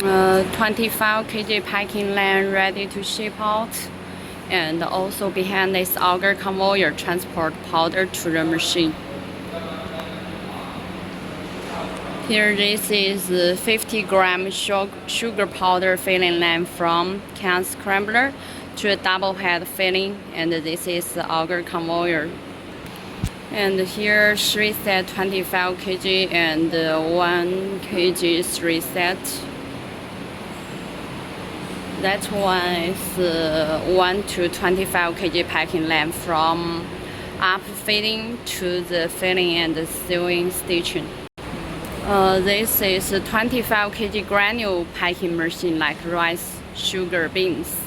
25 kg packing line ready to ship out, and also behind this auger conveyor transport powder to the machine. Here this is 50-gram sugar powder filling line from can scrambler to a double head filling, and this is the auger conveyor. And here 3 set 25 kg and 1 kg 3 set. That one is 1 to 25 kg packing line from up filling to the filling and the sewing stitching. This is a 25 kg granule packing machine like rice, sugar, beans.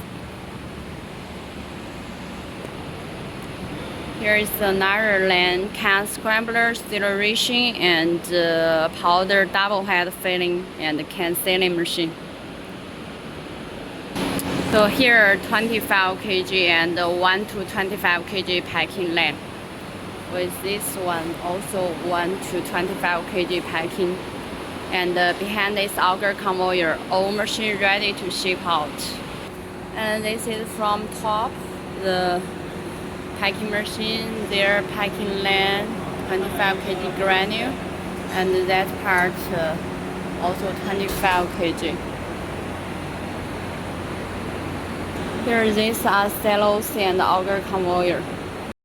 Here is another line, can scrambler, sterilization, and powder double head filling and can sealing machine. So here 25 kg and 1 to 25 kg packing line. With this one also 1 to 25 kg packing, and behind this auger conveyor, all machine ready to ship out. And this is from top, the packing machine, their packing line, 25 kg granule, and that part also 25 kg. Here these are cellos and auger conveyor.